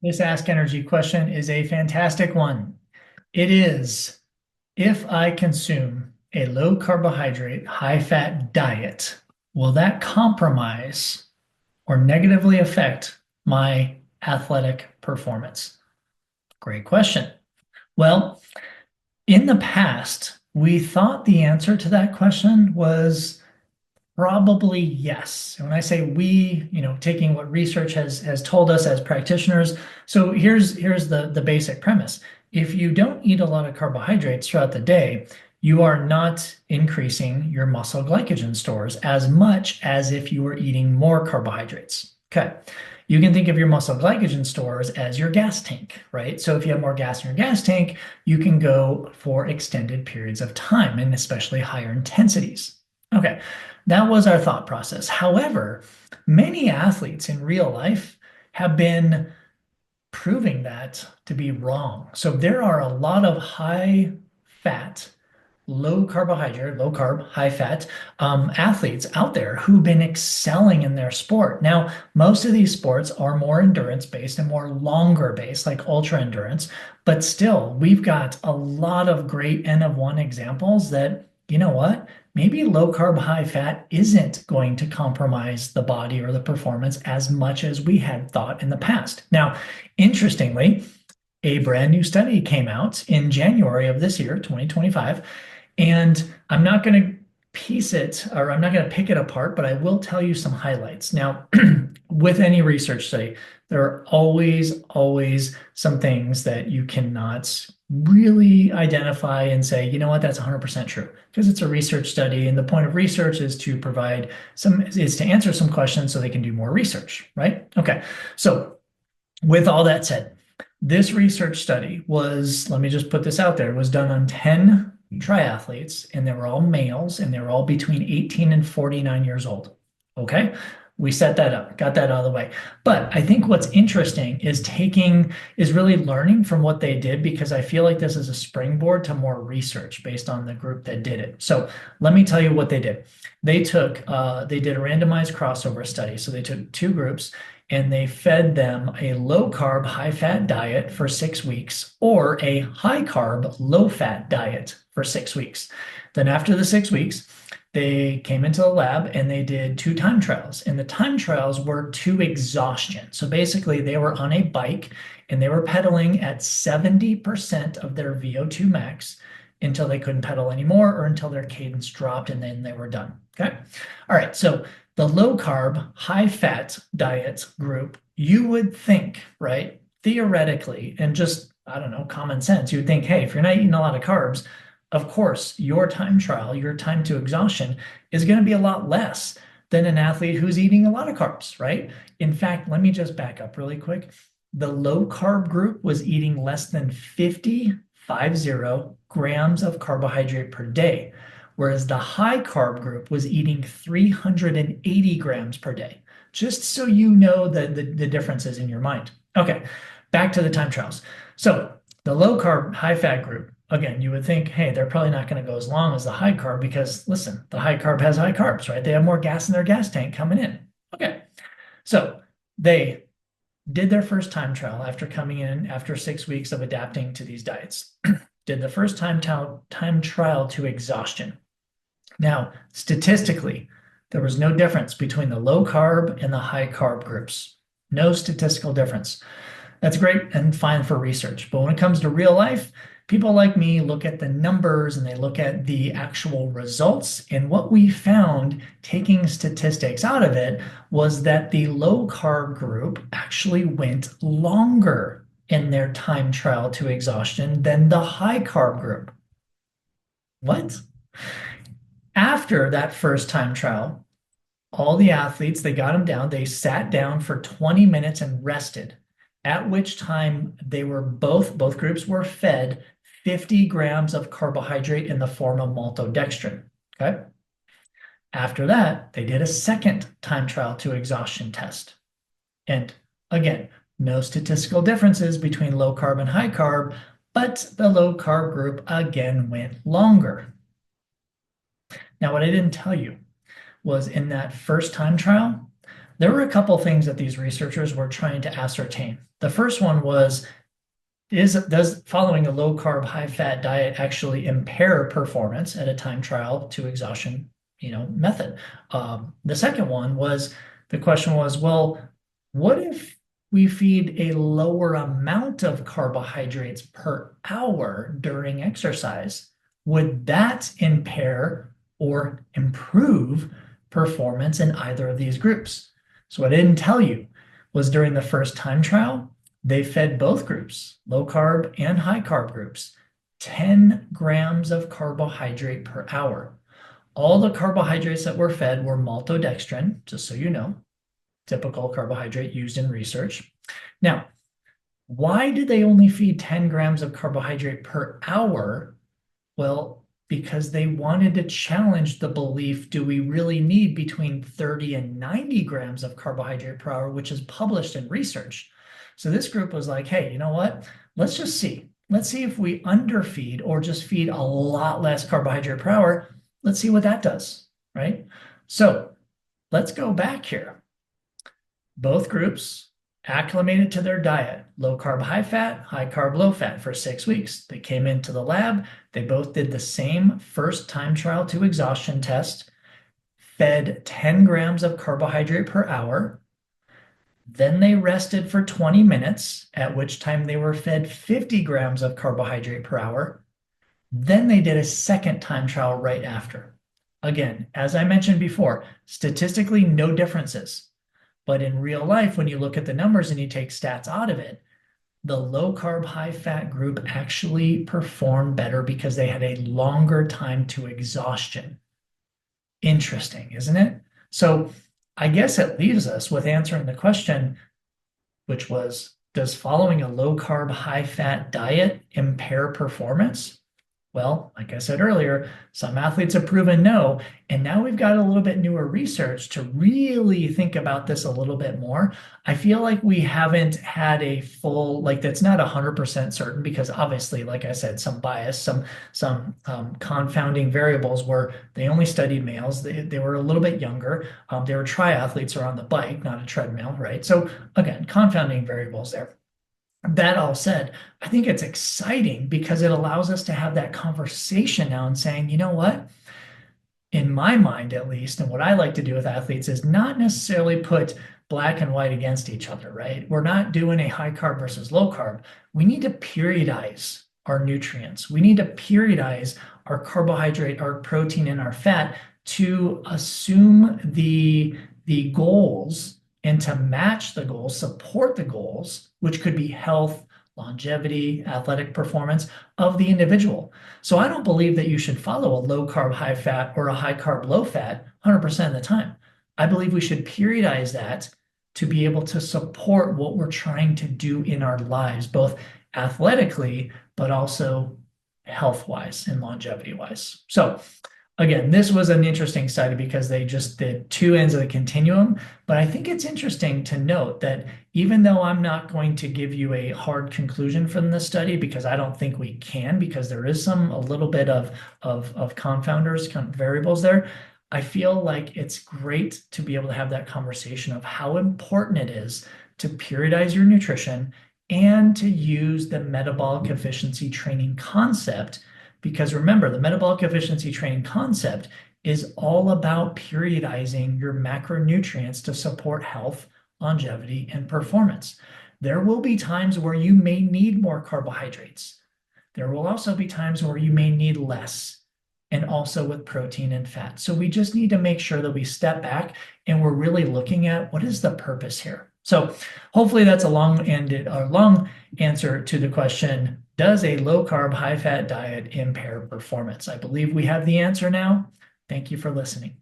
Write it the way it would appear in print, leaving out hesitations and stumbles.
This Ask Energy question is a fantastic one. It is, if I consume a low carbohydrate, high fat diet, will that compromise or negatively affect my athletic performance? Great question. Well, in the past, we thought the answer to that question was probably yes. And when I say we, taking what research has told us as practitioners. So here's the basic premise. If you don't eat a lot of carbohydrates throughout the day, you are not increasing your muscle glycogen stores as much as if you were eating more carbohydrates. Okay. You can think of your muscle glycogen stores as your gas tank, right? So if you have more gas in your gas tank, you can go for extended periods of time and especially higher intensities. Okay, that was our thought process. However, many athletes in real life have been proving that to be wrong. So there are a lot of high fat, low carbohydrate, low carb, high fat athletes out there who've been excelling in their sport. Now, most of these sports are more endurance based and more longer based, like ultra endurance, but still, we've got a lot of great N of one examples that, you know what? Maybe low carb, high fat isn't going to compromise the body or the performance as much as we had thought in the past. Now, interestingly, a brand new study came out in January of this year, 2025, and I'm not going to piece it or I'm not going to pick it apart, but I will tell you some highlights. Now, with any research study, there are always some things that you cannot really identify and say, you know what, that's 100% true, because it's a research study. And the point of research is to is to answer some questions so they can do more research, right? Okay. So with all that said, this research study was, let me just put this out there, was done on 10 triathletes, and they were all males, and they were all between 18 and 49 years old. Okay. We set that up, got that out of the way. But I think what's interesting is really learning from what they did, because I feel like this is a springboard to more research based on the group that did it. So let me tell you what they did. They did a randomized crossover study. So they took two groups and they fed them a low carb, high fat diet for 6 weeks or a high carb, low fat diet for 6 weeks. Then after the 6 weeks, they came into the lab and they did 2 time trials. And the time trials were to exhaustion. So basically, they were on a bike and they were pedaling at 70% of their VO2 max until they couldn't pedal anymore or until their cadence dropped, and then they were done. Okay. All right. So the low carb, high fat diet group, you would think, right? Theoretically, and just, I don't know, common sense, you would think, hey, if you're not eating a lot of carbs, of course, your time trial, your time to exhaustion is going to be a lot less than an athlete who's eating a lot of carbs, right? In fact, let me just back up really quick. The low carb group was eating less than 50 grams of carbohydrate per day, whereas the high carb group was eating 380 grams per day. Just so you know the differences in your mind. Okay, back to the time trials. So the low carb, high fat group, again, you would think, hey, they're probably not going to go as long as the high carb because, listen, the high carb has high carbs, right? They have more gas in their gas tank coming in. Okay. So they did their first time trial after coming in after 6 weeks of adapting to these diets. Did the first time trial to exhaustion. Now, statistically, there was no difference between the low carb and the high carb groups. No statistical difference. That's great and fine for research. But when it comes to real life, people like me look at the numbers and they look at the actual results. And what we found, taking statistics out of it, was that the low carb group actually went longer in their time trial to exhaustion than the high carb group. What? After that first time trial, all the athletes, they got them down, they sat down for 20 minutes and rested, at which time they were both groups were fed 50 grams of carbohydrate in the form of maltodextrin. Okay. After that, they did a second time trial to exhaustion test. And again, no statistical differences between low carb and high carb, but the low carb group again went longer. Now, what I didn't tell you was in that first time trial, there were a couple things that these researchers were trying to ascertain. The first one was, does following a low carb, high fat diet actually impair performance at a time trial to exhaustion, method? The second one was, the question was, well, what if we feed a lower amount of carbohydrates per hour during exercise? Would that impair or improve performance in either of these groups? So what I didn't tell you was during the first time trial, they fed both groups, low carb and high carb groups, 10 grams of carbohydrate per hour. All the carbohydrates that were fed were maltodextrin, just so you know, typical carbohydrate used in research. Now, why did they only feed 10 grams of carbohydrate per hour? Well, because they wanted to challenge the belief, do we really need between 30 and 90 grams of carbohydrate per hour, which is published in research? So this group was like, hey, you know what? Let's just see. Let's see if we underfeed or just feed a lot less carbohydrate per hour. Let's see what that does, right? So let's go back here. Both groups acclimated to their diet, low carb, high carb, low fat for 6 weeks. They came into the lab. They both did the same first time trial to exhaustion test, fed 10 grams of carbohydrate per hour. Then they rested for 20 minutes, at which time they were fed 50 grams of carbohydrate per hour. Then they did a second time trial right after. Again, as I mentioned before, statistically, no differences. But in real life, when you look at the numbers and you take stats out of it, the low carb, high fat group actually performed better because they had a longer time to exhaustion. Interesting, isn't it? So I guess it leaves us with answering the question, which was, does following a low carb, high fat diet impair performance? Well, like I said earlier, some athletes have proven no, and now we've got a little bit newer research to really think about this a little bit more. I feel like we haven't had a full, like that's not 100% certain because obviously, like I said, some bias, some confounding variables where they only studied males. They were a little bit younger. They were triathletes or on the bike, not a treadmill, right? So again, confounding variables there. That all said, I think it's exciting because it allows us to have that conversation now and saying, you know what? In my mind, at least, and what I like to do with athletes is not necessarily put black and white against each other, right? We're not doing a high carb versus low carb. We need to periodize our nutrients. We need to periodize our carbohydrate, our protein, and our fat to assume the goals and to match the goals, support the goals, which could be health, longevity, athletic performance of the individual. So I don't believe that you should follow a low carb, high fat or a high carb, low fat 100% of the time. I believe we should periodize that to be able to support what we're trying to do in our lives, both athletically, but also health-wise and longevity-wise. So again, this was an interesting study because they just did two ends of the continuum. But I think it's interesting to note that even though I'm not going to give you a hard conclusion from this study, because I don't think we can, because there is a little bit of confounders, variables there, I feel like it's great to be able to have that conversation of how important it is to periodize your nutrition and to use the metabolic efficiency training concept. Because remember, the metabolic efficiency training concept is all about periodizing your macronutrients to support health, longevity, and performance. There will be times where you may need more carbohydrates. There will also be times where you may need less, and also with protein and fat. So we just need to make sure that we step back and we're really looking at what is the purpose here. So hopefully that's a long answer to the question, does a low carb, high fat diet impair performance? I believe we have the answer now. Thank you for listening.